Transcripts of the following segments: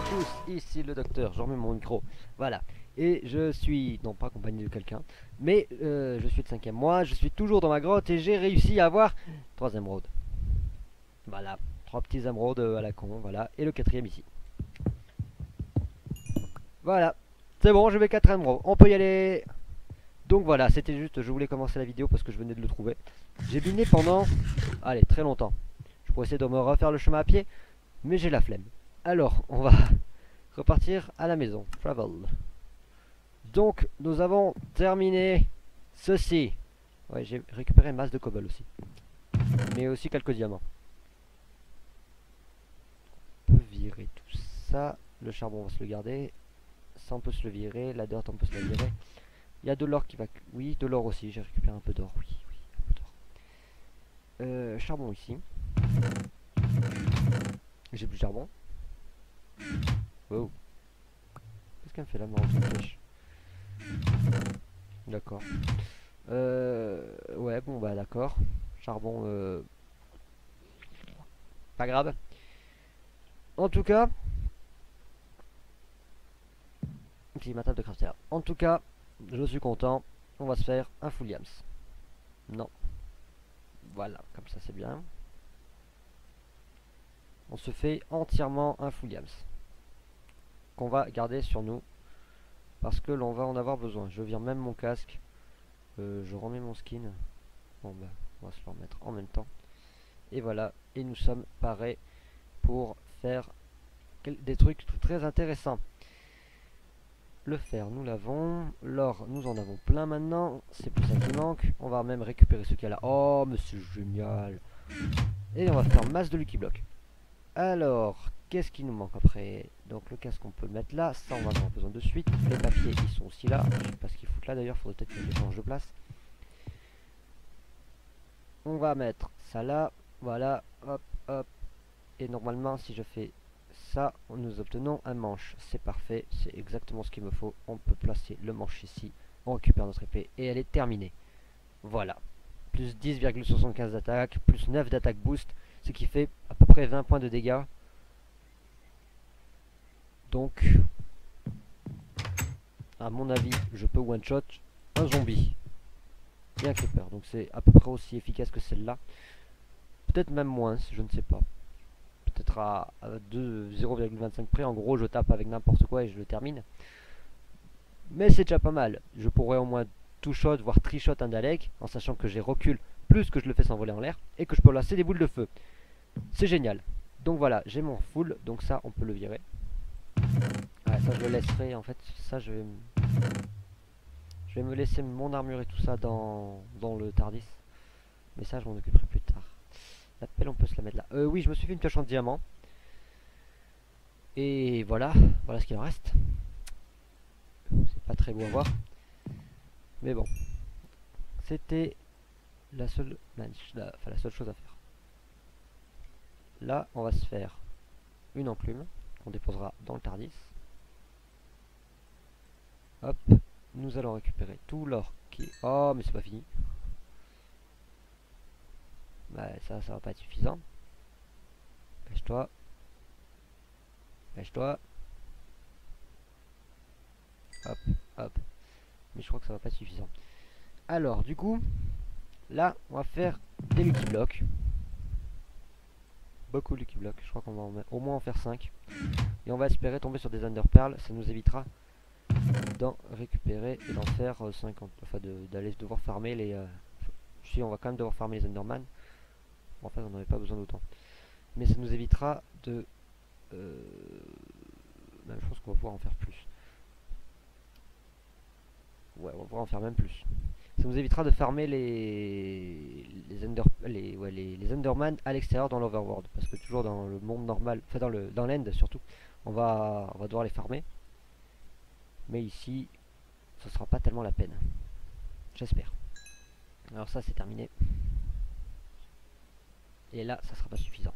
à tous, ici le docteur, je remets mon micro, voilà. Et je suis, non pas accompagné de quelqu'un, mais je suis le 5e mois, je suis toujours dans ma grotte et j'ai réussi à avoir 3 émeraudes. Voilà, 3 petits émeraudes à la con, voilà, et le 4e ici. Voilà, c'est bon, je vais 4 émeraudes, on peut y aller. Donc voilà, c'était juste, je voulais commencer la vidéo parce que je venais de le trouver. J'ai miné pendant, allez, très longtemps. Je pourrais essayer de me refaire le chemin à pied, mais j'ai la flemme. Alors, on va repartir à la maison. Travel. Donc, nous avons terminé ceci. Ouais, j'ai récupéré une masse de cobble aussi. Mais aussi quelques diamants. On peut virer tout ça. Le charbon, on va se le garder. Ça, on peut se le virer. La dirt, on peut se la virer. Il y a de l'or qui va... Oui, de l'or aussi. J'ai récupéré un peu d'or. Oui, oui, un peu d'or. Charbon ici. J'ai plus de charbon. Wow. Qu'est-ce qu'elle me fait là, ma pêche? D'accord. Ouais, bon, bah d'accord. Charbon, pas grave. En tout cas, j'ai ma table de crafter. En tout cas, je suis content. On va se faire un full yams. Non. Voilà, comme ça c'est bien. On se fait entièrement un full yams. Qu'on va garder sur nous. Parce que l'on va en avoir besoin. Je vire même mon casque. Je remets mon skin. Bon bah, on va se le remettre en même temps. Et voilà. Et nous sommes parés pour faire des trucs très intéressants. Le fer, nous l'avons. L'or, nous en avons plein maintenant. C'est plus ça qui manque. On va même récupérer ce qu'il y a là. Oh, mais c'est génial. Et on va faire masse de Lucky Block. Alors, qu'est-ce qui nous manque après? Donc le casque, on peut le mettre là. Ça, on va en avoir besoin de suite. Les papiers, ils sont aussi là. Je sais pas ce qu'ils foutent là d'ailleurs. Faudrait peut-être que je les change de place. On va mettre ça là. Voilà. Hop, hop. Et normalement, si je fais ça, nous obtenons un manche. C'est parfait, c'est exactement ce qu'il me faut. On peut placer le manche ici. On récupère notre épée et elle est terminée. Voilà. Plus 10,75 d'attaque, plus 9 d'attaque boost, ce qui fait à peu près 20 points de dégâts. Donc, à mon avis, je peux one-shot un zombie et un creeper. Donc c'est à peu près aussi efficace que celle-là. Peut-être même moins, je ne sais pas. Peut-être à 0,25 près. En gros, je tape avec n'importe quoi et je le termine. Mais c'est déjà pas mal. Je pourrais au moins two-shot, voire tri-shot un Dalek, en sachant que j'ai recul plus que je le fais s'envoler en l'air, et que je peux lancer des boules de feu. C'est génial. Donc voilà, j'ai mon full, donc ça, on peut le virer. Ouais, ça, je le laisserai, en fait, ça, je vais me laisser mon armure et tout ça dans le Tardis. Mais ça, je m'en occuperai plus tard. La pelle, on peut se la mettre là. Oui, je me suis fait une pioche en diamant. Et voilà, voilà ce qu'il en reste. C'est pas très beau à voir. Mais bon. C'était la seule la seule chose à faire. Là, on va se faire une enclume qu'on déposera dans le Tardis. Hop. Nous allons récupérer tout l'or qui... Oh, mais c'est pas fini. Bah, ça va pas être suffisant. Pêche-toi. Pêche-toi. Hop, hop. Mais je crois que ça va pas être suffisant. Alors, du coup, là, on va faire des Lucky Blocks. Beaucoup de Lucky Blocks. Je crois qu'on va au moins en faire 5. Et on va espérer tomber sur des Ender Pearls. Ça nous évitera d'en récupérer et d'en faire 50. Enfin, d'aller devoir farmer les... Si, on va quand même devoir farmer les Enderman. Bon, en fait, on n'avait pas besoin d'autant. Mais ça nous évitera de... Même, je pense qu'on va pouvoir en faire plus. Ouais, on va pouvoir en faire même plus. Ça nous évitera de farmer les Enderman à l'extérieur dans l'Overworld. Parce que toujours dans le monde normal, enfin dans l'end surtout, on va devoir les farmer. Mais ici, ce sera pas tellement la peine. J'espère. Alors ça, c'est terminé. Et là, ça sera pas suffisant.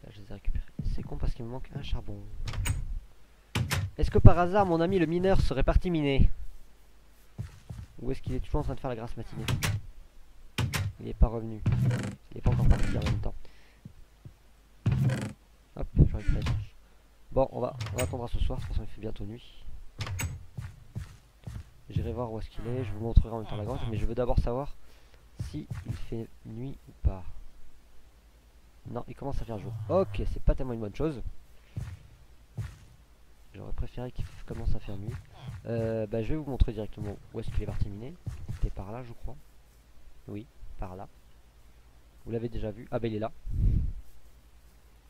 Là, je les ai récupérés. C'est con parce qu'il me manque un charbon. Est-ce que par hasard, mon ami le mineur serait parti miner? Ou est-ce qu'il est toujours en train de faire la grasse matinée? Il n'est pas revenu. Il n'est pas encore parti en même temps. Hop, je récupère les torches. Bon, on va attendre à ce soir, de toute façon il fait bientôt nuit. J'irai voir où est-ce qu'il est, je vous montrerai en même temps la grotte, mais je veux d'abord savoir si il fait nuit ou pas. Non, il commence à faire jour. Ok, c'est pas tellement une bonne chose. J'aurais préféré qu'il commence à faire nuit. Bah, je vais vous montrer directement où est-ce qu'il est parti miner. C'était par là, je crois. Oui, par là. Vous l'avez déjà vu. Ah bah il est là.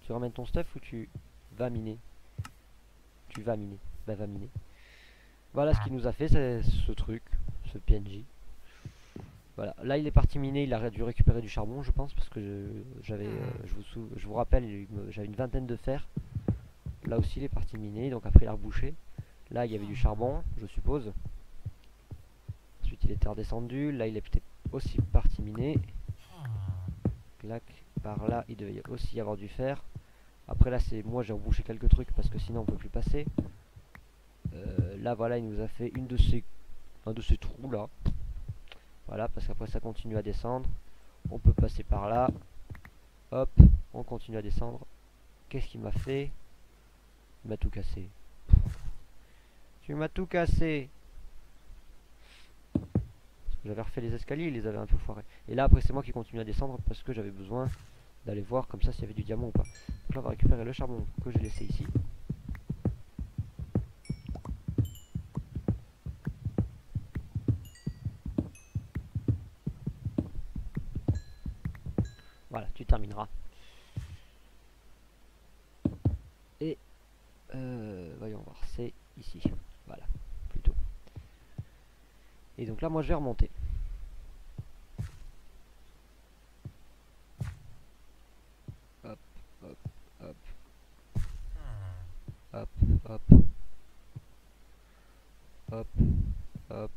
Tu ramènes ton stuff ou tu vas miner? Tu vas miner. Bah va miner. Voilà ce qu'il nous a fait, c'est ce truc, ce PNJ. Voilà, là il est parti miner, il a dû récupérer du charbon je pense, parce que je vous rappelle, j'avais une vingtaine de fer. Là aussi il est parti miner, donc après il a rebouché. Là il y avait du charbon, je suppose. Ensuite il était redescendu, là il est peut-être aussi parti miner. Clac, par là il devait aussi y avoir du fer. Après là c'est moi j'ai rebouché quelques trucs parce que sinon on peut plus passer. Là voilà il nous a fait un de ces trous là. Voilà, parce qu'après ça continue à descendre. On peut passer par là. Hop, on continue à descendre. Qu'est-ce qu'il m'a fait? Il m'a tout cassé. Tu m'as tout cassé. J'avais refait les escaliers, il les avait un peu foirés. Et là après c'est moi qui continue à descendre parce que j'avais besoin d'aller voir comme ça s'il y avait du diamant ou pas. Donc là on va récupérer le charbon que j'ai laissé ici. Voilà, tu termineras. Et voyons voir, c'est ici. Voilà, plutôt. Et donc là moi je vais remonter. Hop, hop, hop. Hop, hop. Hop, hop,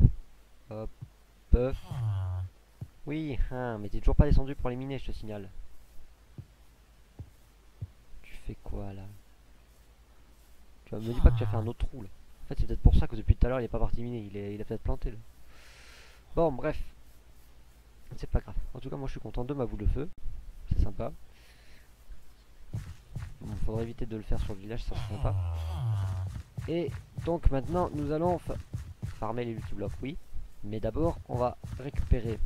hop, hop. Oui, hein, mais t'es toujours pas descendu pour les miner, je te signale. Tu fais quoi là? Tu me dis pas que tu as fait un autre trou là. En fait c'est peut-être pour ça que depuis tout à l'heure il est pas parti miner, il a peut-être planté là. Bon bref. C'est pas grave. En tout cas moi je suis content de ma boule de feu. C'est sympa. Bon, faudrait éviter de le faire sur le village, ça serait sympa. Et donc maintenant nous allons farmer les Lucky Blocks, oui. Mais d'abord on va récupérer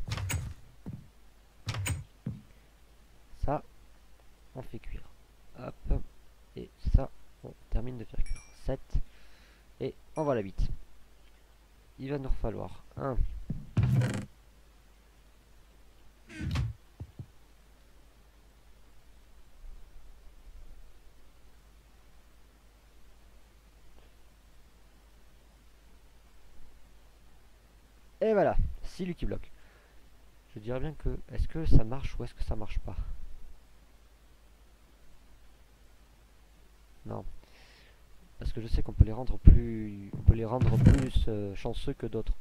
ça. On fait cuire. Hop. Et ça on termine de faire cuire. 7. Et on va la 8. Il va nous falloir un. Et voilà, 6 Lucky Blocks. Je dirais bien que, est-ce que ça marche ou est-ce que ça marche pas? Non. Parce que je sais qu'on peut les rendre plus, chanceux que d'autres.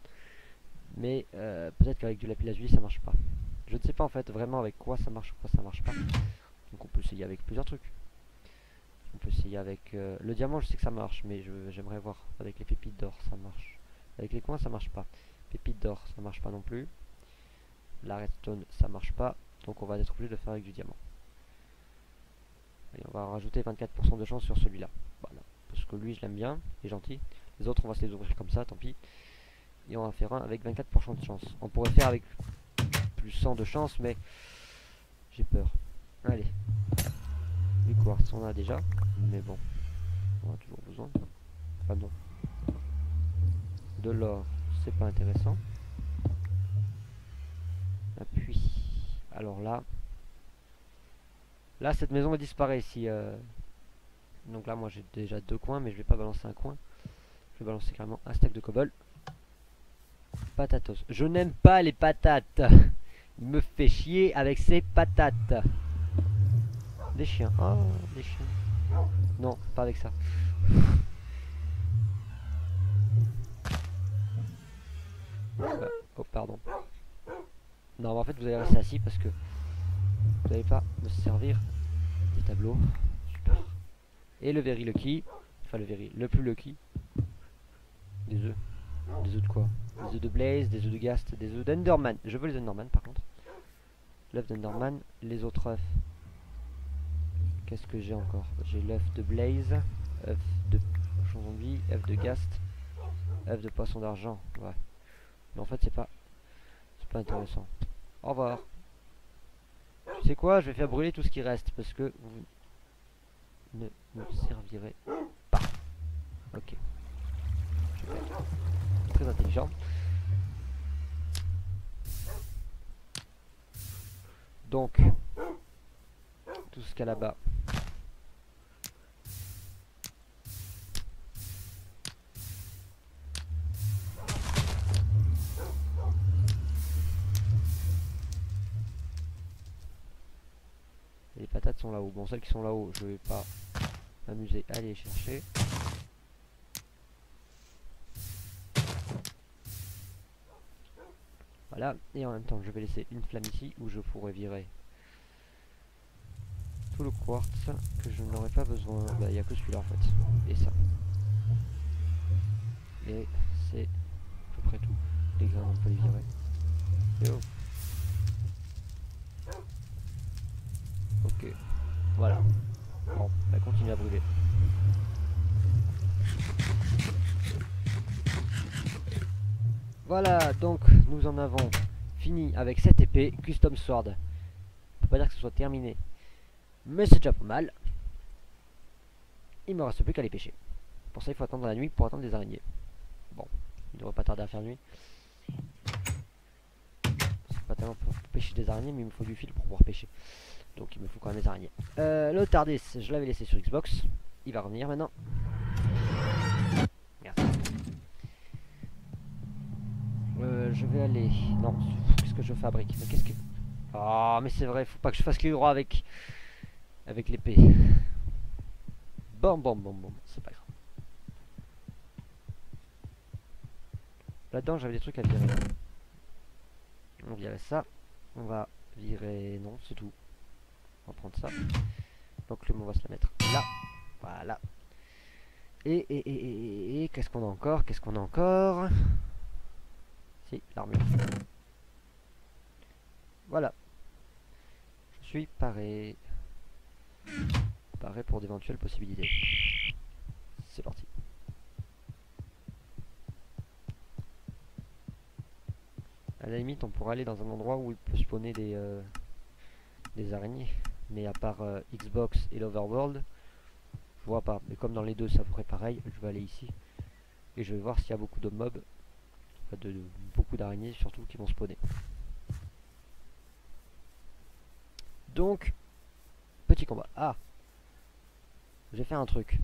Mais peut-être qu'avec du lapis lazuli ça marche pas. Je ne sais pas en fait vraiment avec quoi ça marche ou quoi ça marche pas. Donc on peut essayer avec plusieurs trucs. On peut essayer avec le diamant, je sais que ça marche, mais j'aimerais voir avec les pépites d'or ça marche. Avec les coins ça marche pas. Pépites d'or ça marche pas non plus. La redstone ça marche pas. Donc on va être obligé de faire avec du diamant. Et on va rajouter 24% de chance sur celui-là. Voilà. Parce que lui je l'aime bien, il est gentil. Les autres on va se les ouvrir comme ça, tant pis. Et on va faire un avec 24% de chance. On pourrait faire avec plus 100 de chance, mais j'ai peur. Allez. Du quartz on a déjà, mais bon, on a toujours besoin. Enfin non. De l'or, c'est pas intéressant. Appui. Alors là, cette maison va disparaître ici. Donc là, moi j'ai déjà 2 coins, mais je vais pas balancer un coin. Je vais balancer carrément un stack de cobble. Patatos. Je n'aime pas les patates. Il me fait chier avec ses patates. Des chiens. Oh, des chiens. Non, pas avec ça. Oh, pardon. Non, mais en fait, vous allez rester assis parce que vous n'allez pas me servir des tableaux. Super. Et le very lucky. Enfin, le plus lucky. Des œufs. Des œufs de quoi? Des œufs de blaze, des œufs de ghast, des œufs d'enderman. Je veux les enderman par contre. L'œuf d'enderman. Les autres œufs. Qu'est-ce que j'ai encore? J'ai l'œuf de blaze. F de poisson zombie, F de ghast, F de poisson d'argent. Ouais. Mais en fait c'est pas intéressant. Au revoir. Tu sais quoi, je vais faire brûler tout ce qui reste parce que vous ne me servirez pas. Ok. Super. Très intelligent. Donc, tout ce qu'il y a là-bas. Les patates sont là-haut. Bon, celles qui sont là-haut, je vais pas m'amuser à aller les chercher. Voilà, et en même temps, je vais laisser une flamme ici où je pourrais virer tout le quartz que je n'aurais pas besoin. Bah, il n'y a que celui-là en fait. Et ça. Et c'est à peu près tout. Les grains, on peut les virer. Et oh. Ok. Voilà. Bon, bah continue à brûler. Voilà, donc nous en avons fini avec cette épée Custom Sword. On peut pas dire que ce soit terminé, mais c'est déjà pas mal. Il me reste plus qu'à les pêcher. Pour ça, il faut attendre la nuit pour attendre des araignées. Bon, il devrait pas tarder à faire nuit. C'est pas tellement pour pêcher des araignées, mais il me faut du fil pour pouvoir pêcher. Donc il me faut quand même des araignées. Le Tardis, je l'avais laissé sur Xbox. Il va revenir maintenant. Merci. Je vais aller... Non, qu'est-ce que je fabrique? Mais qu'est-ce que... Ah, mais c'est vrai, faut pas que je fasse clic droit avec l'épée. Bon, c'est pas grave. Là-dedans, j'avais des trucs à virer. On virait ça. On va virer... Non, c'est tout. On va prendre ça. Donc, on va se la mettre là. Voilà. Et qu'est-ce qu'on a encore? Qu'est-ce qu'on a encore? Si, l'armure. Voilà. Je suis paré. Paré pour d'éventuelles possibilités. C'est parti. À la limite, on pourrait aller dans un endroit où il peut spawner des araignées. Mais à part Xbox et l'Overworld, je vois pas. Mais comme dans les deux, c'est à peu près pareil, je vais aller ici. Et je vais voir s'il y a beaucoup de mobs. Enfin, beaucoup d'araignées surtout qui vont spawner. Donc, petit combat. Ah, j'ai fait un truc.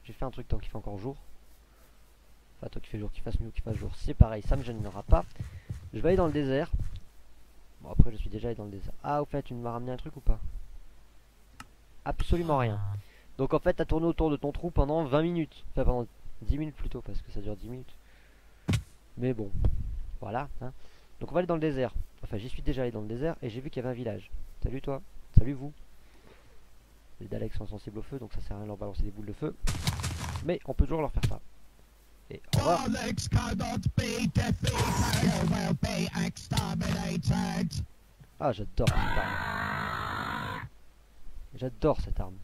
J'ai fait un truc tant qu'il fait encore jour. Enfin, tant qu'il fait jour, qu'il fasse nuit ou qu'il fasse jour. C'est pareil, ça me gênera pas. Je vais aller dans le désert. Bon, après, je suis déjà allé dans le désert. Ah, au fait, tu m'as ramené un truc ou pas? Absolument rien. Donc, en fait, t'as tourné autour de ton trou pendant 20 minutes. Enfin, pendant 10 minutes plutôt, parce que ça dure 10 minutes. Mais bon, voilà. Hein. Donc, on va aller dans le désert. Enfin, j'y suis déjà allé dans le désert et j'ai vu qu'il y avait un village. Salut toi. Salut vous. Les Daleks sont sensibles au feu, donc ça sert à rien de leur balancer des boules de feu. Mais on peut toujours leur faire ça. Et au revoir. Ah, j'adore cette arme. J'adore cette arme.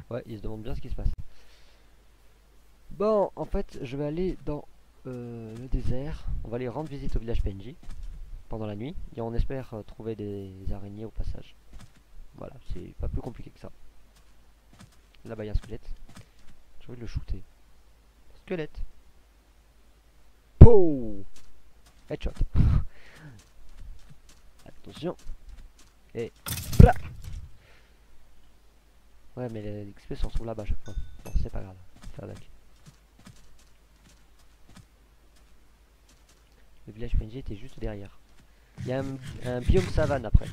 Ouais, il se demande bien ce qui se passe. Bon, en fait, je vais aller dans le désert. On va aller rendre visite au village PNJ pendant la nuit. Et on espère trouver des araignées au passage. Voilà, c'est pas plus compliqué que ça. Là-bas, il y a un squelette. J'ai envie de le shooter. Squelette. Pow! Headshot. Attention. Et... Blah. Ouais, mais les XP se retrouvent là-bas à chaque fois. Bon, c'est pas grave. Faire avec. Le village PNJ était juste derrière. Il y a un biome savane après.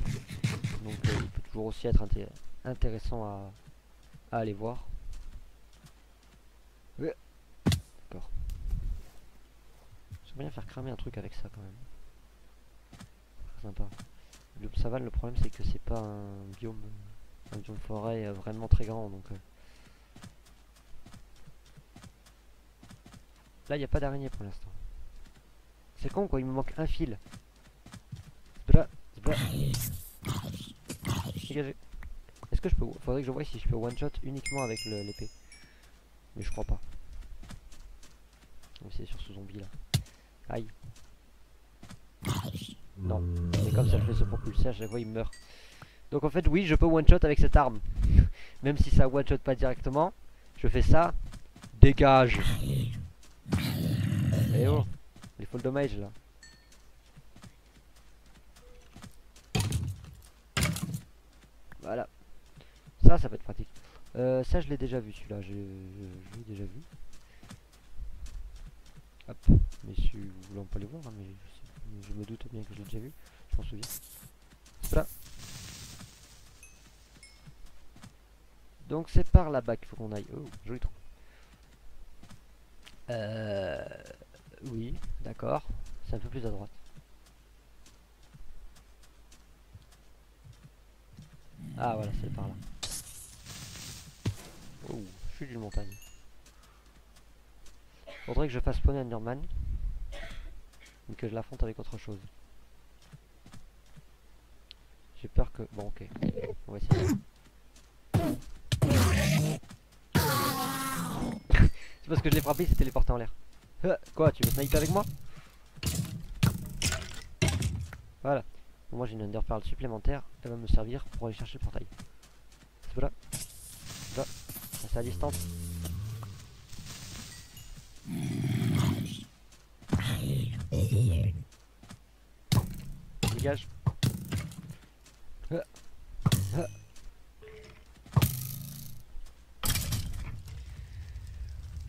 Donc il peut toujours aussi être intéressant à aller voir. D'accord. J'aimerais bien faire cramer un truc avec ça quand même. Très sympa. Le biome savane, le problème c'est que c'est pas un biome forêt vraiment très grand. Donc là il n'y a pas d'araignée pour l'instant. C'est con quoi, il me manque un fil. Bah. Dégagez. Est-ce que je peux... Faudrait que je voie si je peux one shot uniquement avec l'épée. Mais je crois pas. On va essayer sur ce zombie là. Aïe. Non. Mais comme ça je fais se propulser, à chaque fois il meurt. Donc en fait oui je peux one shot avec cette arme. Même si ça one shot pas directement. Je fais ça. Dégage. Eh oh. Il faut le dommage là. Voilà. Ça peut être pratique. Ça je l'ai déjà vu celui-là. Je l'ai déjà vu. Hop. Mais si vous voulez pas les voir, hein, mais je me doute bien que je l'ai déjà vu. Je m'en souviens. Voilà. Donc c'est par là-bas qu'il faut qu'on aille. Oh, joli trou. Oui, d'accord. C'est un peu plus à droite. Ah voilà, c'est par là. Oh, je suis d'une montagne. Faudrait que je fasse spawner Enderman. Mais que je l'affronte avec autre chose. J'ai peur que... Bon ok, on va essayer. C'est parce que je l'ai frappé, il s'est téléporté en l'air. Quoi, tu veux sniper avec moi? Voilà. Bon, moi j'ai une Ender Pearl supplémentaire. Elle va me servir pour aller chercher le portail. C'est là. Là. C'est à distance. Dégage.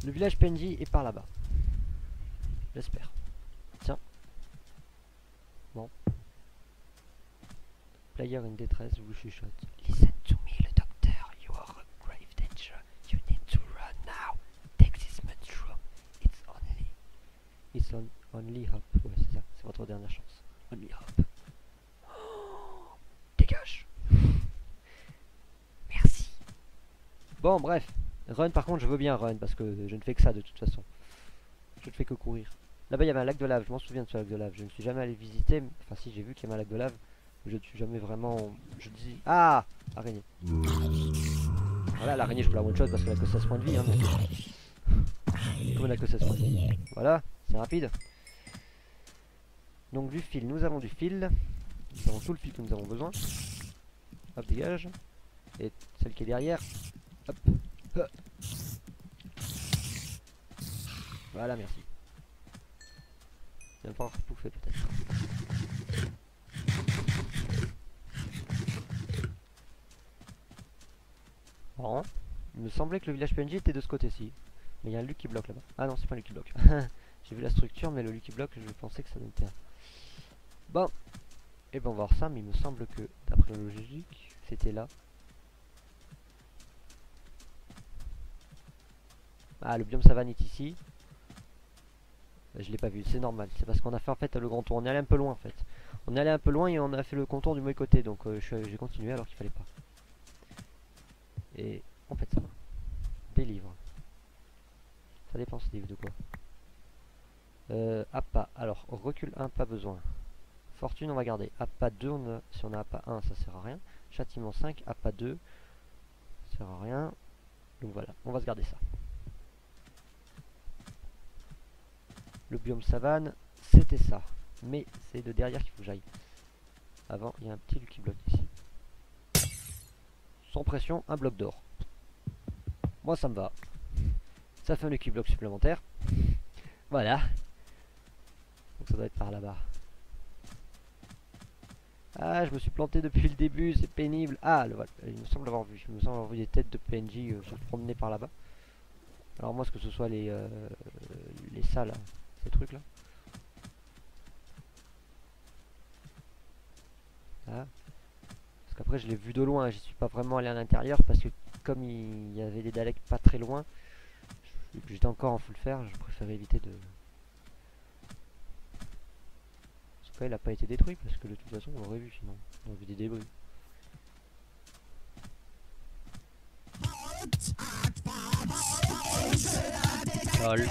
Le village PNJ est par là-bas. J'espère. Tiens. Bon. Player in détresse vous chuchote. Listen to me, le docteur. You are a grave danger. You need to run now. Take this mushroom. It's only hope. Ouais, c'est ça. C'est votre dernière chance. Only hope. Oh, dégage. Merci. Bon, bref. Run, par contre, je veux bien run parce que je ne fais que ça de toute façon. Je ne fais que courir. Là-bas, il y avait un lac de lave. Je m'en souviens de ce lac de lave. Je ne suis jamais allé visiter. Enfin, si, j'ai vu qu'il y avait un lac de lave. Je ne suis jamais vraiment... Je dis... Ah, araignée. Voilà, l'araignée, je peux la one shot parce qu'elle a que 16 points de vie. Hein, mais... Comme elle a que 16 points de vie. Voilà, c'est rapide. Donc, du fil. Nous avons du fil. Nous avons tout le fil que nous avons besoin. Hop, dégage. Et celle qui est derrière. Hop. Voilà, merci. Il va falloir pouffer peut-être. Bon. Il me semblait que le village PNJ était de ce côté-ci. Mais il y a un Lucky Block là-bas. Ah non, c'est pas un Lucky Block. J'ai vu la structure, mais le Lucky Block, je pensais que ça n'était un. Bon. Et ben on va voir ça, mais il me semble que, d'après la logique, c'était là. Ah, le biome savane est ici. Je l'ai pas vu, c'est normal. C'est parce qu'on a fait en fait le grand tour. On est allé un peu loin en fait. On est allé un peu loin et on a fait le contour du mauvais côté. Donc j'ai continué alors qu'il fallait pas. Et en fait ça va. Des livres. Ça dépend ces livres de quoi. APA. Alors recul 1, pas besoin. Fortune on va garder. APA 2, si on a APA 1 ça sert à rien. Châtiment 5, APA 2. Ça sert à rien. Donc voilà, on va se garder ça. Le biome savane, c'était ça. Mais c'est de derrière qu'il faut que j'aille. Avant, il y a un petit Lucky Block ici. Sans pression, un bloc d'or. Moi, ça me va. Ça fait un Lucky Block supplémentaire. Voilà. Donc ça doit être par là-bas. Ah, je me suis planté depuis le début, c'est pénible. Ah, le voilà. Il me semble avoir vu. Il me semble avoir vu des têtes de PNJ se promener par là-bas. Alors moi, est-ce que ce soit les salles, ces trucs là. Ah. Parce qu'après je l'ai vu de loin, j'y suis pas vraiment allé à l'intérieur parce que comme il y avait des Daleks pas très loin, j'étais encore en full fer, je préférais éviter de... En tout cas il a pas été détruit parce que de toute façon on l'aurait vu sinon, on aurait vu des débris. Lol.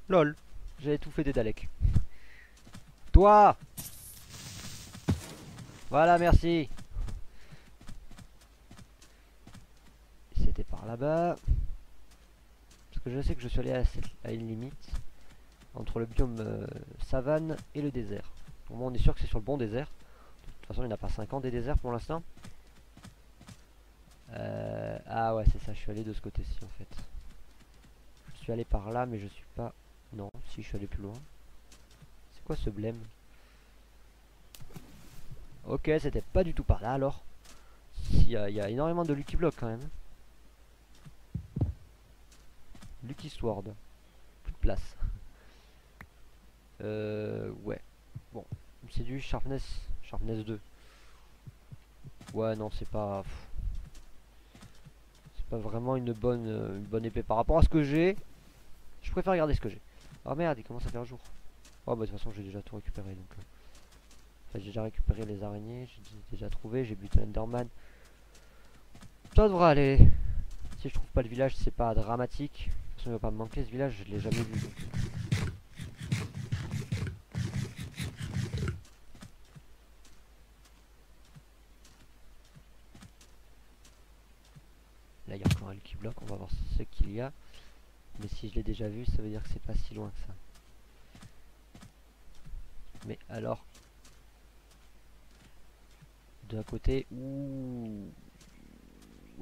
Lol. J'ai étouffé des Daleks. Toi! Voilà, merci. C'était par là-bas. Parce que je sais que je suis allé à une limite entre le biome savane et le désert. Au moins on est sûr que c'est sur le bon désert. De toute façon il n'y en a pas 50 des déserts pour l'instant. Ah ouais c'est ça, je suis allé de ce côté-ci en fait. Je suis allé par là mais je suis pas... Non, si je suis allé plus loin. C'est quoi ce blême? Ok, c'était pas du tout par là alors. Il y a énormément de Lucky Block quand même. Lucky Sword. Plus de place. Ouais. Bon. C'est du Sharpness. Sharpness 2. Ouais, non, c'est pas... C'est pas vraiment une bonne épée par rapport à ce que j'ai. Je préfère garder ce que j'ai. Oh merde, il commence à faire jour. Oh bah de toute façon j'ai déjà tout récupéré donc... Enfin, j'ai déjà récupéré les araignées, j'ai déjà trouvé, j'ai buté Enderman. Ça devrait aller. Si je trouve pas le village, c'est pas dramatique. De toute façon il va pas me manquer ce village, je l'ai jamais vu. Là il y a encore un Lucky Block, on va voir ce qu'il y a. Mais si je l'ai déjà vu, ça veut dire que c'est pas si loin que ça. Mais alors... D'un côté, ouh...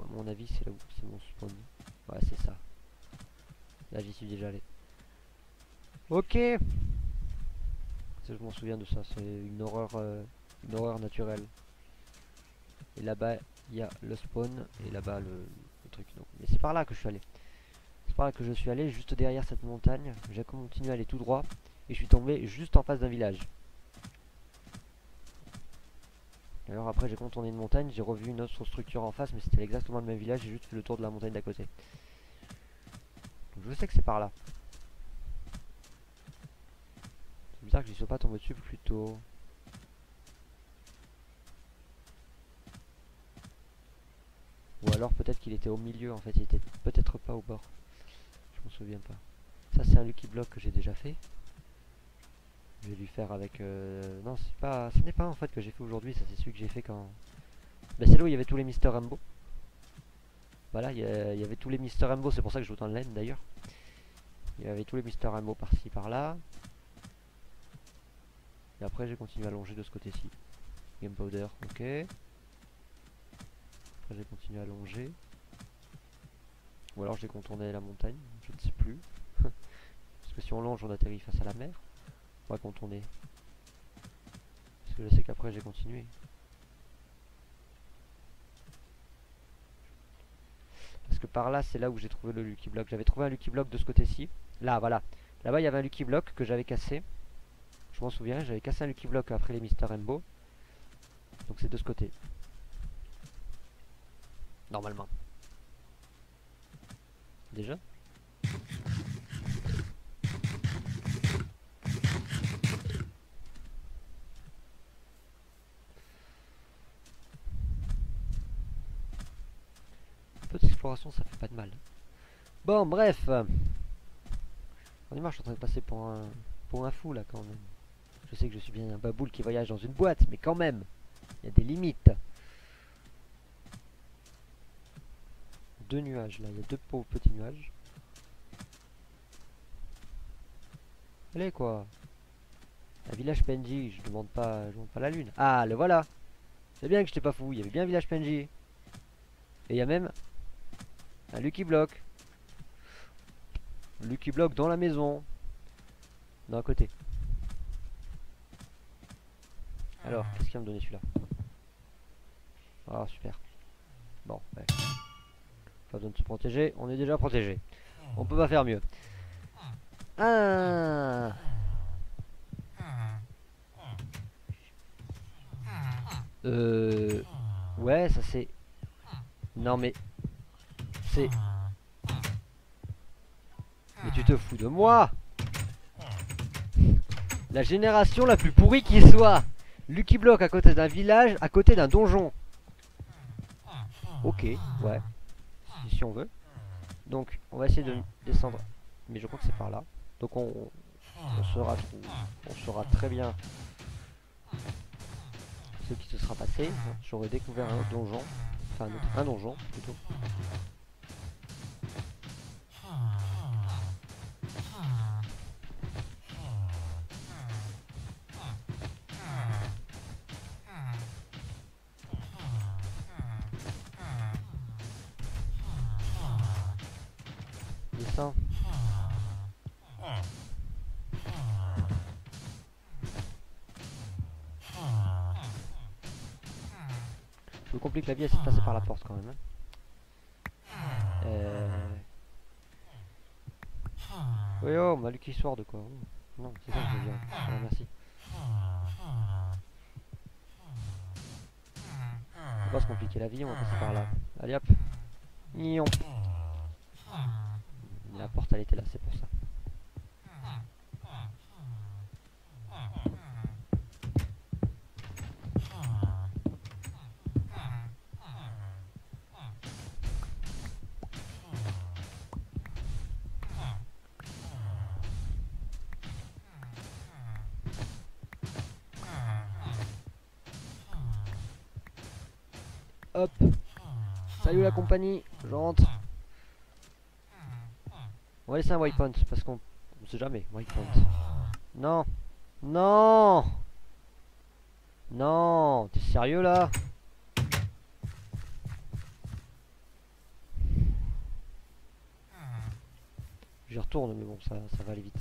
À mon avis c'est là où c'est mon spawn. Ouais c'est ça. Là j'y suis déjà allé. Ok. Ça, je m'en souviens de ça, c'est une horreur naturelle. Et là-bas il y a le spawn et là-bas le truc. Donc. Mais c'est par là que je suis allé. C'est par là que je suis allé, juste derrière cette montagne. J'ai continué à aller tout droit et je suis tombé juste en face d'un village. Alors après j'ai contourné une montagne, j'ai revu une autre structure en face, mais c'était exactement le même village, j'ai juste fait le tour de la montagne d'à côté. Donc je sais que c'est par là. C'est bizarre que j'y sois pas tombé dessus plus tôt. Ou alors peut-être qu'il était au milieu en fait, il était peut-être pas au bord. Je m'en souviens pas. Ça c'est un Lucky Block que j'ai déjà fait. Je vais lui faire avec... Non c'est pas... Ce n'est pas en fait que j'ai fait aujourd'hui, ça c'est celui que j'ai fait quand... Bah c'est là où il y avait tous les Mister Rainbow. Voilà, il y avait tous les Mister Rainbow, c'est pour ça que j'ai autant de laine d'ailleurs. Il y avait tous les Mister Rainbow par-ci par-là. Et après j'ai continué à longer de ce côté-ci. Game Powder, ok. Après j'ai continué à longer. Ou alors j'ai contourné la montagne, je ne sais plus. Parce que si on longe on atterrit face à la mer. On va contourner. Parce que je sais qu'après j'ai continué. Parce que par là c'est là où j'ai trouvé le Lucky Block. J'avais trouvé un Lucky Block de ce côté-ci. Là voilà. Là-bas il y avait un Lucky Block que j'avais cassé. Je m'en souviens, j'avais cassé un Lucky Block après les Mister Rainbow. Donc c'est de ce côté. Normalement. Déjà. Un peu d'exploration ça fait pas de mal. Bon bref. On est marre, je suis en train de passer pour un fou là quand même. Je sais que je suis bien un baboule qui voyage dans une boîte, mais quand même, il y a des limites. Deux nuages là, il y a deux pauvres petits nuages. Allez quoi. Un village PNJ, je demande pas la lune. Ah le voilà. C'est bien que j'étais pas fou, il y avait bien un village PNJ. Et il y a même un Lucky Block. Lucky Block dans la maison. D'un côté. Alors, qu'est-ce qu'il va me donner celui-là? Ah super. Bon, ouais. Pas besoin de se protéger, on est déjà protégé. On peut pas faire mieux. Ah. Ouais, ça c'est... Non mais... C'est... Mais tu te fous de moi? La génération la plus pourrie qui soit. Lucky Block à côté d'un village, à côté d'un donjon. Ok, ouais. Si on veut. Donc, on va essayer de descendre. Mais je crois que c'est par là. Donc on saura très bien ce qui se sera passé. J'aurais découvert un autre donjon, enfin un donjon plutôt. Descends. Je me complique la vie à essayer de passer par la porte quand même. Oui, oh, ma Lucky Sword quoi. Non, c'est ça que je veux dire. Ah, merci. On va pas se compliquer la vie, on va passer par là. Allez hop. Nion. La porte elle était là, c'est pour ça. Hop. Salut la compagnie, je rentre. On va laisser un waypoint parce qu'on sait jamais. Waypoint. Non. Non. Non. T'es sérieux là? J'y retourne mais bon ça va aller vite.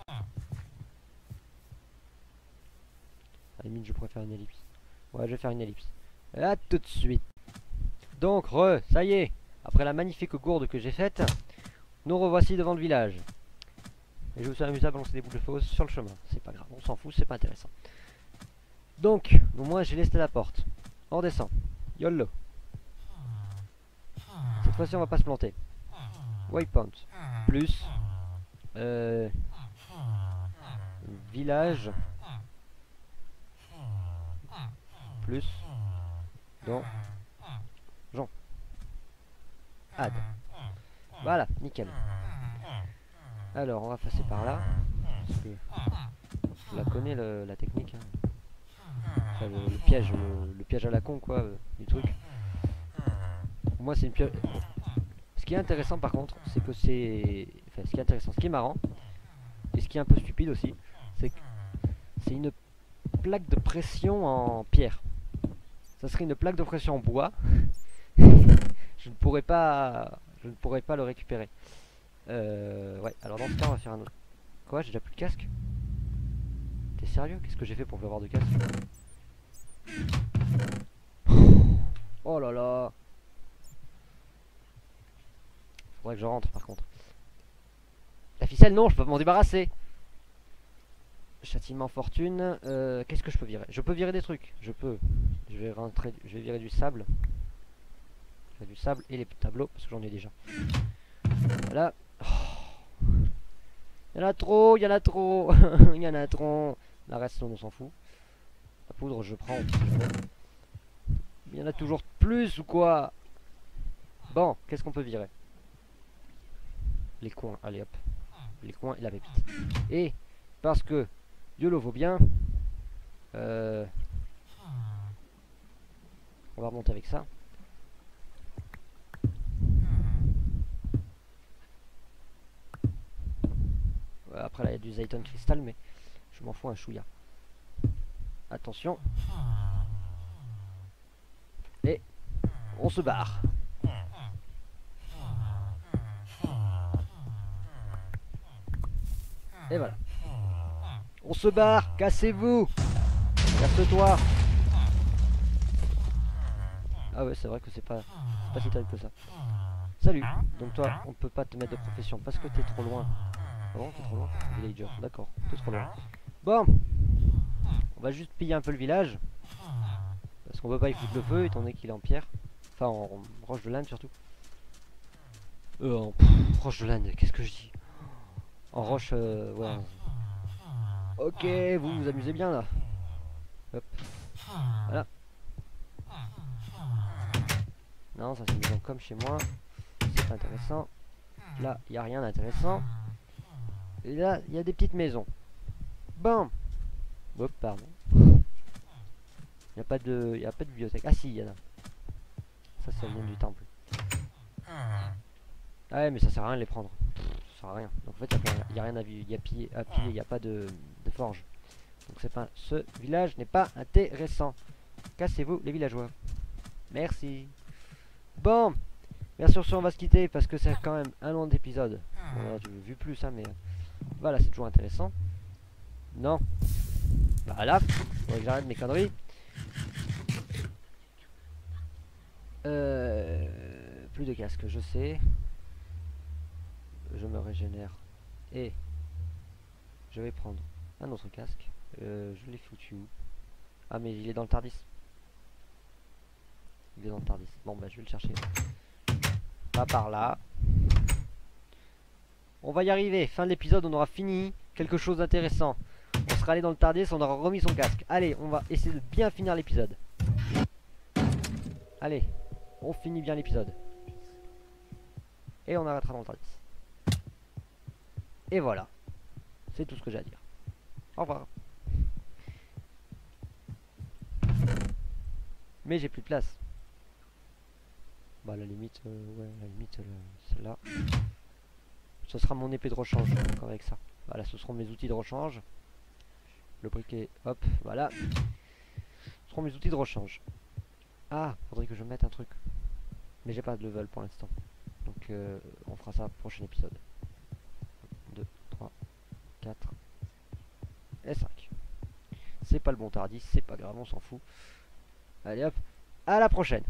À la limite je préfère une ellipse. Ouais je vais faire une ellipse. À tout de suite. Donc ça y est. Après la magnifique gourde que j'ai faite, nous revoici devant le village. Et je me suis amusé à balancer des boules de fausse sur le chemin. C'est pas grave, on s'en fout, c'est pas intéressant. Donc, au moins j'ai laissé la porte. On redescend. YOLO. Cette fois-ci on va pas se planter. Waypoint. Plus. Village. Plus. Don. Jean. Add. Voilà, nickel. Alors on va passer par là. Parce que je la connais la technique. Hein. Enfin, le piège à la con quoi, du truc. Pour moi c'est une piège. Ce qui est intéressant par contre, c'est que c'est. Enfin ce qui est intéressant, ce qui est marrant, et ce qui est un peu stupide aussi, c'est que c'est une plaque de pression en pierre. Ça serait une plaque de pression en bois. je ne pourrais pas le récupérer. Ouais, alors dans ce cas on va faire un autre. Quoi, j'ai déjà plus de casque? T'es sérieux? Qu'est-ce que j'ai fait pour avoir de casque? Oh là là. Faudrait que je rentre par contre. La ficelle non, je peux m'en débarrasser. Châtiment fortune. Qu'est-ce que je peux virer? Je peux virer des trucs. Je vais rentrer. Je vais virer du sable. Du sable et les tableaux parce que j'en ai déjà. Voilà. Oh. Il y en a trop, il y en a trop. Il y en a trop. La reste on s'en fout. La poudre je prends. Il y en a toujours plus ou quoi? Bon, qu'est-ce qu'on peut virer? Les coins, allez hop. Les coins et la pépite. Et parce que Dieu le vaut bien, on va remonter avec ça. Après là il y a du Zayton cristal mais je m'en fous un chouïa. Attention. Et on se barre. Et voilà. On se barre, cassez-vous. Casse-toi. Ah ouais c'est vrai que c'est pas si terrible que ça. Salut. Donc toi on peut pas te mettre de profession parce que t'es trop loin. Ah bon, t'es trop loin? Villager, d'accord, t'es trop loin. Bon, on va juste piller un peu le village. Parce qu'on peut pas y foutre le feu étant donné qu'il est en pierre. Enfin en roche de l'Inde surtout. En roche de l'Inde, qu'est-ce que je dis? En roche, ouais. Ok, vous vous amusez bien là. Hop. Voilà. Non, ça c'est une maison comme chez moi. C'est pas intéressant. Là, il n'y a rien d'intéressant. Et là, il y a des petites maisons. Bon. Hop, pardon. Il n'y a pas de bibliothèque. Ah si, il y en a. Ça vient du temple. Ah ouais, mais ça sert à rien de les prendre. Ça sert à rien. Donc en fait, il n'y a rien à piler, il n'y a pas de forge. Donc c'est pas, ce village n'est pas intéressant. Cassez-vous les villageois. Merci. Bon. Bien sûr, on va se quitter parce que c'est quand même un long d'épisode. On a vu plus, hein, mais voilà, c'est toujours intéressant. Non. Voilà. Faudrait que j'arrête mes conneries. Plus de casque, je sais. Je me régénère. Et je vais prendre un autre casque. Je l'ai foutu où? Ah, mais il est dans le Tardis. Il est dans le Tardis. Bon, bah, je vais le chercher. Pas par là. On va y arriver. Fin de l'épisode, on aura fini quelque chose d'intéressant. On sera allé dans le Tardis, on aura remis son casque. Allez, on va essayer de bien finir l'épisode. Allez, on finit bien l'épisode. Et on arrêtera dans le Tardis. Et voilà. C'est tout ce que j'ai à dire. Au revoir. Mais j'ai plus de place. Bah à la limite, ouais, à la limite, celle-là. Ce sera mon épée de rechange, encore avec ça. Voilà, ce seront mes outils de rechange. Le briquet, hop, voilà. Ce seront mes outils de rechange. Ah, faudrait que je mette un truc. Mais j'ai pas de level pour l'instant. Donc on fera ça au prochain épisode. 2, 3, 4 et 5. C'est pas le bon Tardis, c'est pas grave, on s'en fout. Allez hop, à la prochaine.